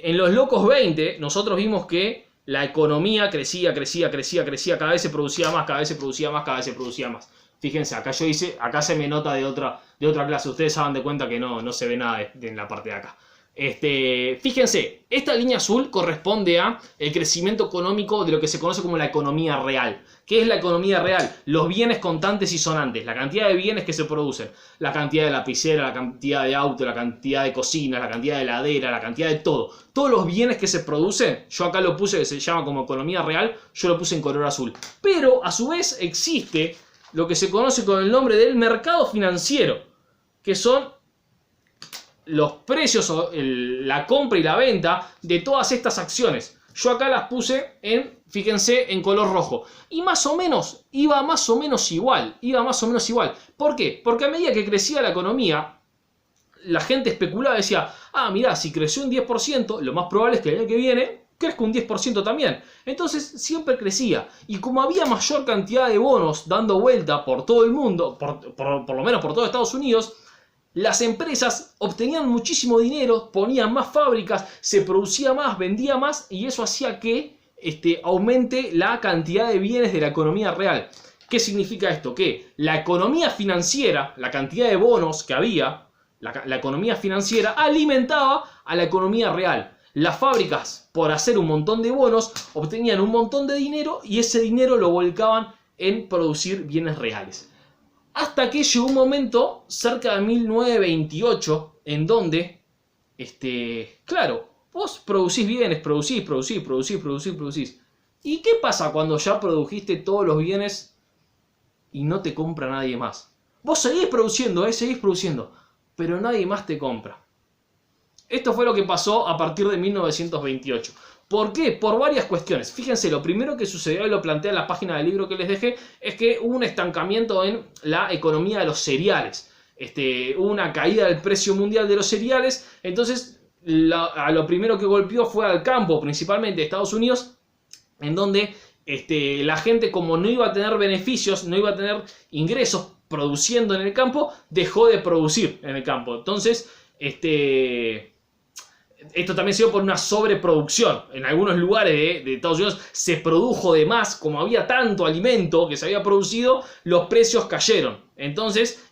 En los locos 20, nosotros vimos que la economía crecía, cada vez se producía más, cada vez se producía más, cada vez se producía más. Fíjense, acá yo hice, acá se me nota de otra clase, ustedes se dan de cuenta que no se ve nada en la parte de acá. Fíjense, esta línea azul corresponde a el crecimiento económico de lo que se conoce como la economía real. ¿Qué es la economía real? Los bienes contantes y sonantes, la cantidad de bienes que se producen, la cantidad de lapicera, la cantidad de auto, la cantidad de cocinas, la cantidad de heladera, la cantidad de todo. Todos los bienes que se producen, yo acá lo puse que se llama como economía real, yo lo puse en color azul. Pero a su vez existe lo que se conoce con el nombre del mercado financiero, que son los precios, la compra y la venta de todas estas acciones. Yo acá las puse fíjense, en color rojo. Y más o menos, iba más o menos igual. ¿Por qué? Porque a medida que crecía la economía, la gente especulaba y decía, mirá, si creció un 10%, lo más probable es que el año que viene crezca un 10% también. Entonces siempre crecía. Y como había mayor cantidad de bonos dando vuelta por todo el mundo, por lo menos por todo Estados Unidos, las empresas obtenían muchísimo dinero, ponían más fábricas, se producía más, vendía más y eso hacía que aumente la cantidad de bienes de la economía real. ¿Qué significa esto? Que la economía financiera, la cantidad de bonos que había, la economía financiera alimentaba a la economía real. Las fábricas, por hacer un montón de bonos, obtenían un montón de dinero y ese dinero lo volcaban en producir bienes reales. Hasta que llegó un momento, cerca de 1928, en donde, claro, vos producís bienes, producís. ¿Y qué pasa cuando ya produjiste todos los bienes y no te compra nadie más? Vos seguís produciendo, pero nadie más te compra. Esto fue lo que pasó a partir de 1928. ¿Por qué? Por varias cuestiones. Fíjense, lo primero que sucedió, y lo plantea en la página del libro que les dejé, es que hubo un estancamiento en la economía de los cereales. Hubo una caída del precio mundial de los cereales, entonces a lo primero que golpeó fue al campo, principalmente de Estados Unidos, en donde la gente, como no iba a tener beneficios, no iba a tener ingresos produciendo en el campo, dejó de producir en el campo. Entonces, esto también se dio por una sobreproducción. En algunos lugares de Estados Unidos se produjo de más, como había tanto alimento que se había producido, los precios cayeron. Entonces,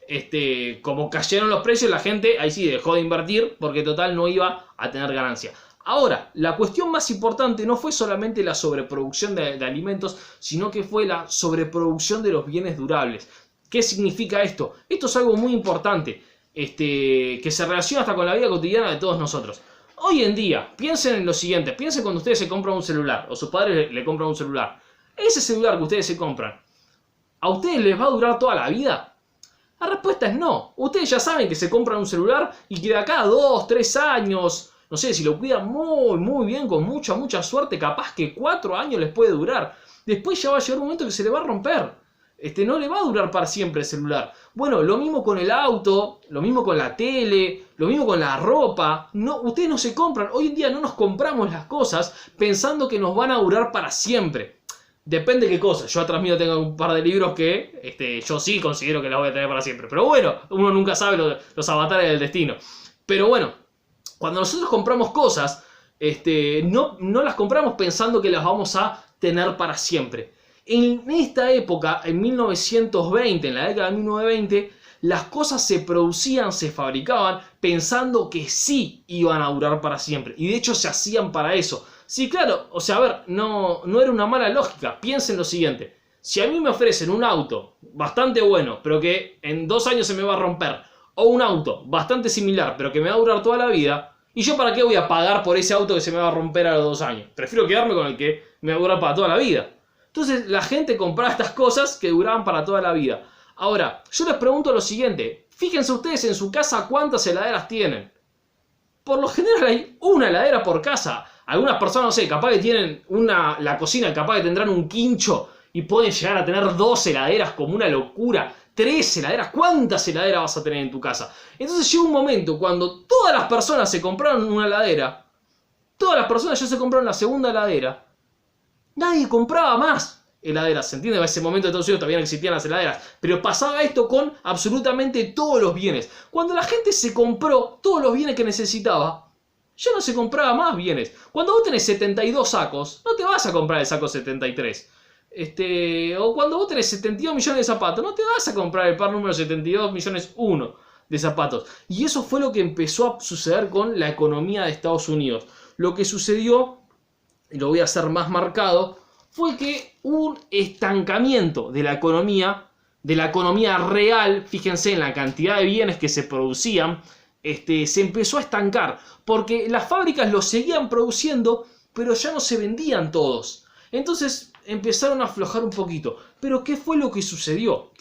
como cayeron los precios, la gente ahí sí dejó de invertir porque total no iba a tener ganancia. Ahora, la cuestión más importante no fue solamente la sobreproducción de alimentos, sino que fue la sobreproducción de los bienes durables. ¿Qué significa esto? Esto es algo muy importante, que se relaciona hasta con la vida cotidiana de todos nosotros. Hoy en día, piensen en lo siguiente, piensen cuando ustedes se compran un celular, o sus padres le compran un celular. Ese celular que ustedes se compran, ¿a ustedes les va a durar toda la vida? La respuesta es no. Ustedes ya saben que se compran un celular y que de acá a 2, 3 años, no sé, si lo cuidan muy bien, con mucha suerte, capaz que 4 años les puede durar. Después ya va a llegar un momento que se le va a romper. No le va a durar para siempre el celular. Bueno, lo mismo con el auto, lo mismo con la tele, lo mismo con la ropa. No, ustedes no se compran, hoy en día no nos compramos las cosas pensando que nos van a durar para siempre. Depende de qué cosa. Yo atrás mío tengo un par de libros que yo sí considero que las voy a tener para siempre. Pero bueno, uno nunca sabe los avatares del destino. Pero bueno, cuando nosotros compramos cosas, no las compramos pensando que las vamos a tener para siempre. En esta época, en 1920, en la década de 1920, las cosas se producían, se fabricaban pensando que sí iban a durar para siempre. Y de hecho se hacían para eso. Sí, claro, o sea, a ver, no era una mala lógica. Piensen lo siguiente. Si a mí me ofrecen un auto bastante bueno, pero que en 2 años se me va a romper, o un auto bastante similar, pero que me va a durar toda la vida, ¿y yo para qué voy a pagar por ese auto que se me va a romper a los 2 años? Prefiero quedarme con el que me va a durar para toda la vida. Entonces la gente compraba estas cosas que duraban para toda la vida. Ahora, yo les pregunto lo siguiente. Fíjense ustedes en su casa cuántas heladeras tienen. Por lo general hay una heladera por casa. Algunas personas, no sé, capaz que tienen la cocina, capaz que tendrán un quincho y pueden llegar a tener 2 heladeras como una locura. 3 heladeras. ¿Cuántas heladeras vas a tener en tu casa? Entonces llega un momento cuando todas las personas se compraron una heladera. Todas las personas ya se compraron la segunda heladera. Nadie compraba más heladeras, ¿se entiende? En ese momento de Estados Unidos todavía no existían las heladeras. Pero pasaba esto con absolutamente todos los bienes. Cuando la gente se compró todos los bienes que necesitaba, ya no se compraba más bienes. Cuando vos tenés 72 sacos, no te vas a comprar el saco 73. O cuando vos tenés 72 millones de zapatos, no te vas a comprar el par número 72 millones 1 de zapatos. Y eso fue lo que empezó a suceder con la economía de Estados Unidos. Lo que sucedió, y lo voy a hacer más marcado, fue que hubo un estancamiento de la economía real. Fíjense en la cantidad de bienes que se producían, se empezó a estancar, porque las fábricas los seguían produciendo, pero ya no se vendían todos. Entonces empezaron a aflojar un poquito. Pero ¿qué fue lo que sucedió?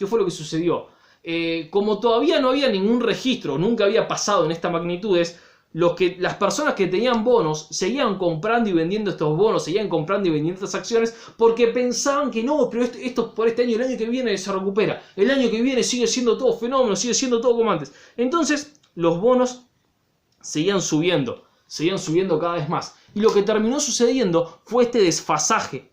Como todavía no había ningún registro, nunca había pasado en estas magnitudes, las personas que tenían bonos seguían comprando y vendiendo estos bonos, seguían comprando y vendiendo estas acciones, porque pensaban que no, pero esto por este año, el año que viene se recupera, el año que viene sigue siendo todo fenómeno, sigue siendo todo como antes. Entonces los bonos seguían subiendo cada vez más. Y lo que terminó sucediendo fue este desfasaje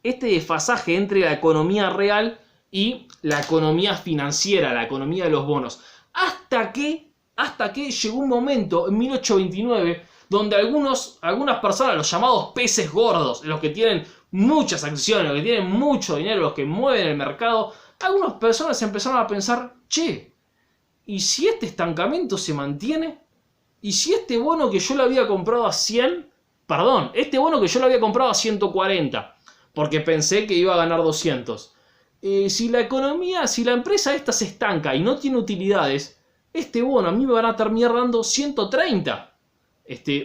entre la economía real y la economía financiera, la economía de los bonos. Hasta que llegó un momento, en 1829, donde algunas personas, los llamados peces gordos, los que tienen muchas acciones, los que tienen mucho dinero, los que mueven el mercado, algunas personas empezaron a pensar, che, ¿y si este estancamiento se mantiene? ¿Y si este bono que yo lo había comprado a 100, este bono que yo lo había comprado a 140, porque pensé que iba a ganar 200, si la empresa esta se estanca y no tiene utilidades, este bono a mí me van a terminar dando 130.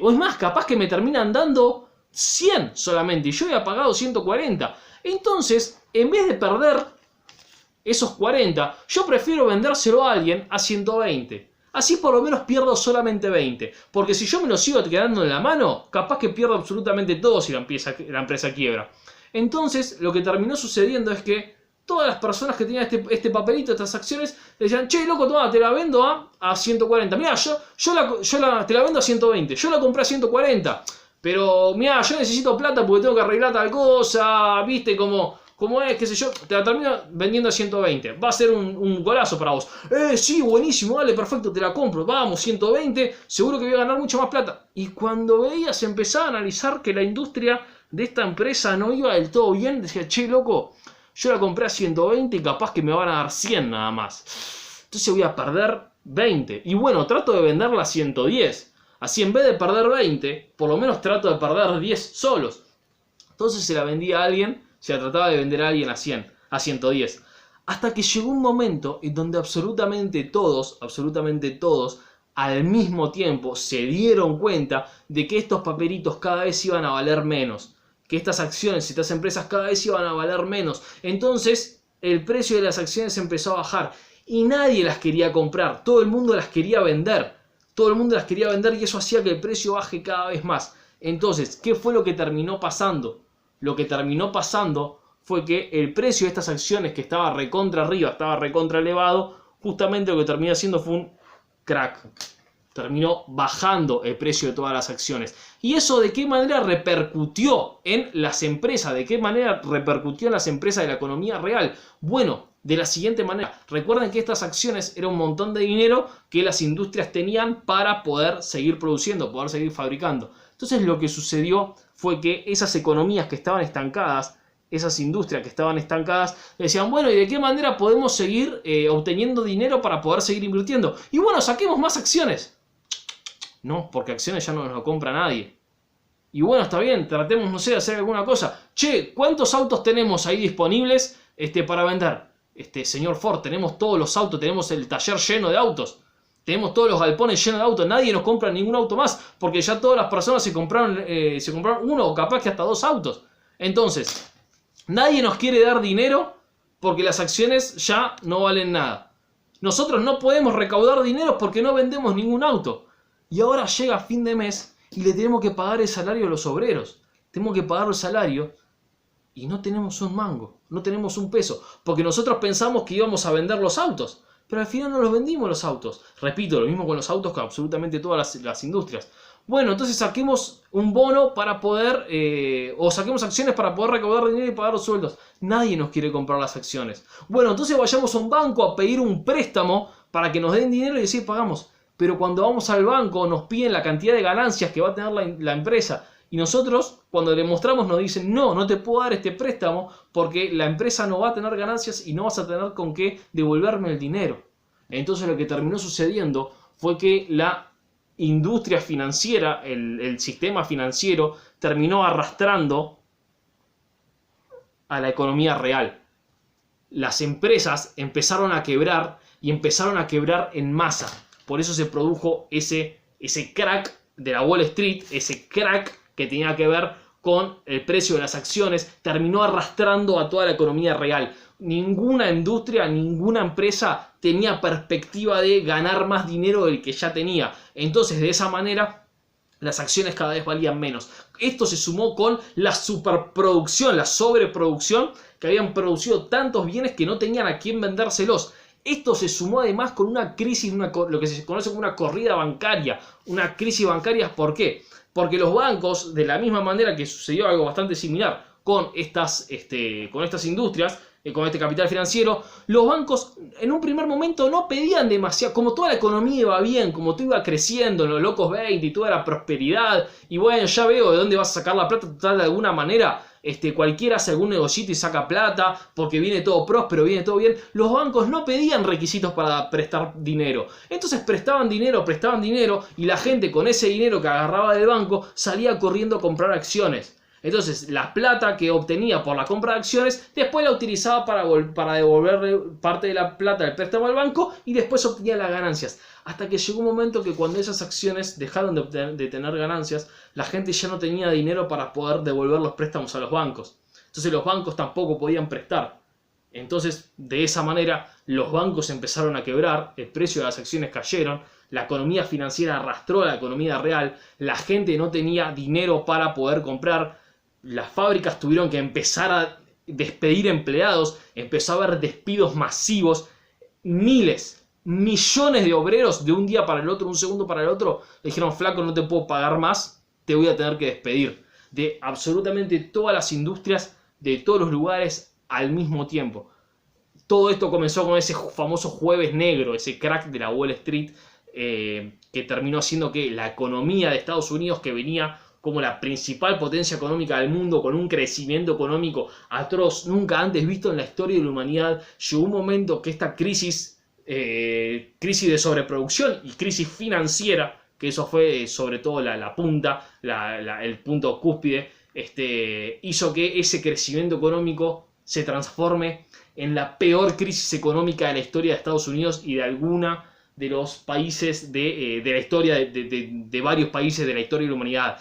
O es más, capaz que me terminan dando 100 solamente y yo había pagado 140. Entonces, en vez de perder esos 40, yo prefiero vendérselo a alguien a 120. Así por lo menos pierdo solamente 20. Porque si yo me lo sigo quedando en la mano, capaz que pierdo absolutamente todo si la empresa quiebra. Entonces, lo que terminó sucediendo es que todas las personas que tenían este papelito, estas acciones, le decían, che, loco, toma, te la vendo a 140. Mirá, te la vendo a 120. Yo la compré a 140. Pero, mirá, yo necesito plata porque tengo que arreglar tal cosa. ¿Viste cómo es? Qué sé yo. Te la termino vendiendo a 120. Va a ser un golazo para vos. Sí, buenísimo, dale, perfecto, te la compro. Vamos, 120. Seguro que voy a ganar mucho más plata. Y cuando veías, empezaba a analizar que la industria de esta empresa no iba del todo bien. Decía, che, loco, yo la compré a 120 y capaz que me van a dar 100 nada más. Entonces voy a perder 20. Y bueno, trato de venderla a 110. Así en vez de perder 20, por lo menos trato de perder 10 solos. Entonces se la vendía a alguien, se la trataba de vender a alguien a 110. Hasta que llegó un momento en donde absolutamente todos, al mismo tiempo se dieron cuenta de que estos papelitos cada vez iban a valer menos. Que estas acciones, estas empresas cada vez iban a valer menos. Entonces el precio de las acciones empezó a bajar y nadie las quería comprar. Todo el mundo las quería vender. Y eso hacía que el precio baje cada vez más. Entonces, ¿qué fue lo que terminó pasando? Lo que terminó pasando fue que el precio de estas acciones, que estaba recontra arriba, estaba recontra elevado, justamente lo que terminó haciendo fue un crack. Terminó bajando el precio de todas las acciones. ¿Y eso de qué manera repercutió en las empresas? ¿De qué manera repercutió en las empresas de la economía real? Bueno, de la siguiente manera. Recuerden que estas acciones eran un montón de dinero que las industrias tenían para poder seguir produciendo, poder seguir fabricando. Entonces lo que sucedió fue que esas economías que estaban estancadas, esas industrias que estaban estancadas, decían, bueno, ¿y de qué manera podemos seguir obteniendo dinero para poder seguir invirtiendo? Y bueno, saquemos más acciones. No, porque acciones ya no nos lo compra nadie. Y bueno, está bien, tratemos, no sé, de hacer alguna cosa. Che, ¿cuántos autos tenemos ahí disponibles para vender? Señor Ford, tenemos todos los autos, tenemos el taller lleno de autos. Tenemos todos los galpones llenos de autos, nadie nos compra ningún auto más, porque ya todas las personas se compraron uno o capaz que hasta 2 autos. Entonces, nadie nos quiere dar dinero porque las acciones ya no valen nada. Nosotros no podemos recaudar dinero porque no vendemos ningún auto. Y ahora llega fin de mes y le tenemos que pagar el salario a los obreros. Tenemos que pagar el salario y no tenemos un mango, no tenemos un peso. Porque nosotros pensamos que íbamos a vender los autos, pero al final no los vendimos los autos. Repito, lo mismo con los autos que absolutamente todas las industrias. Bueno, entonces saquemos un bono para poder, o saquemos acciones para poder recaudar dinero y pagar los sueldos. Nadie nos quiere comprar las acciones. Bueno, entonces vayamos a un banco a pedir un préstamo para que nos den dinero y decir pagamos. pero cuando vamos al banco nos piden la cantidad de ganancias que va a tener la empresa. Y nosotros, cuando le mostramos, nos dicen, no, no te puedo dar este préstamo porque la empresa no va a tener ganancias y no vas a tener con qué devolverme el dinero. Entonces lo que terminó sucediendo fue que la industria financiera, el sistema financiero, terminó arrastrando a la economía real. Las empresas empezaron a quebrar y empezaron a quebrar en masa. Por eso se produjo ese crack de la Wall Street, ese crack que tenía que ver con el precio de las acciones, terminó arrastrando a toda la economía real. Ninguna industria, ninguna empresa tenía perspectiva de ganar más dinero del que ya tenía. Entonces, de esa manera, las acciones cada vez valían menos. Esto se sumó con la superproducción, la sobreproducción, que habían producido tantos bienes que no tenían a quién vendérselos. Esto se sumó además con una crisis, lo que se conoce como una corrida bancaria. Una crisis bancaria, ¿por qué? Porque los bancos, de la misma manera que sucedió algo bastante similar con estas industrias, con este capital financiero, los bancos en un primer momento no pedían demasiado, como toda la economía iba bien, como todo iba creciendo en los locos 20 y toda la prosperidad, y bueno, ya veo de dónde vas a sacar la plata, total, de alguna manera cualquiera hace algún negocito y saca plata porque viene todo próspero, viene todo bien. Los bancos no pedían requisitos para prestar dinero, entonces prestaban dinero y la gente con ese dinero que agarraba del banco salía corriendo a comprar acciones. Entonces la plata que obtenía por la compra de acciones después la utilizaba para devolverle parte de la plata del préstamo al banco y después obtenía las ganancias. Hasta que llegó un momento que cuando esas acciones dejaron de tener ganancias, la gente ya no tenía dinero para poder devolver los préstamos a los bancos. Entonces los bancos tampoco podían prestar. Entonces de esa manera los bancos empezaron a quebrar, el precio de las acciones cayeron, la economía financiera arrastró a la economía real, la gente no tenía dinero para poder comprar, las fábricas tuvieron que empezar a despedir empleados, empezó a haber despidos masivos, miles, millones de obreros de un día para el otro, un segundo para el otro, le dijeron, flaco, no te puedo pagar más, te voy a tener que despedir. De absolutamente todas las industrias, de todos los lugares al mismo tiempo. Todo esto comenzó con ese famoso jueves negro, ese crack de la Wall Street, que terminó haciendo que la economía de Estados Unidos, que venía como la principal potencia económica del mundo, con un crecimiento económico atroz, nunca antes visto en la historia de la humanidad, llegó un momento que esta crisis de sobreproducción y crisis financiera, que eso fue sobre todo la punta, el punto cúspide, hizo que ese crecimiento económico se transforme en la peor crisis económica de la historia de Estados Unidos y de alguna de los países de la historia, de varios países de la historia de la humanidad.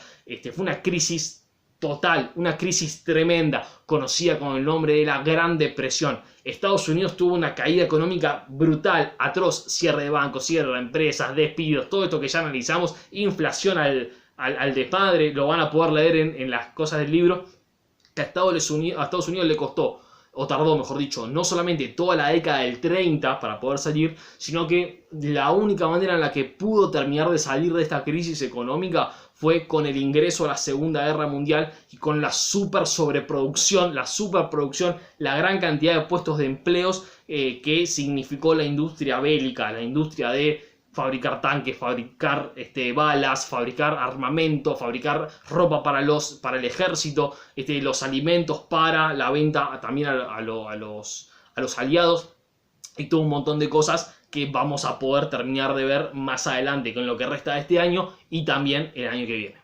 Fue una crisis total, una crisis tremenda, conocida con el nombre de la Gran Depresión. Estados Unidos tuvo una caída económica brutal, atroz, cierre de bancos, cierre de empresas, despidos, todo esto que ya analizamos, inflación al desmadre, lo van a poder leer en las cosas del libro, que a Estados Unidos le costó, o tardó, mejor dicho, no solamente toda la década del 30 para poder salir, sino que la única manera en la que pudo terminar de salir de esta crisis económica fue con el ingreso a la Segunda Guerra Mundial y con la superproducción, la gran cantidad de puestos de empleos que significó la industria bélica, la industria de fabricar tanques, fabricar balas, fabricar armamento, fabricar ropa para el ejército, los alimentos para la venta también a los aliados y todo un montón de cosas que vamos a poder terminar de ver más adelante con lo que resta de este año y también el año que viene.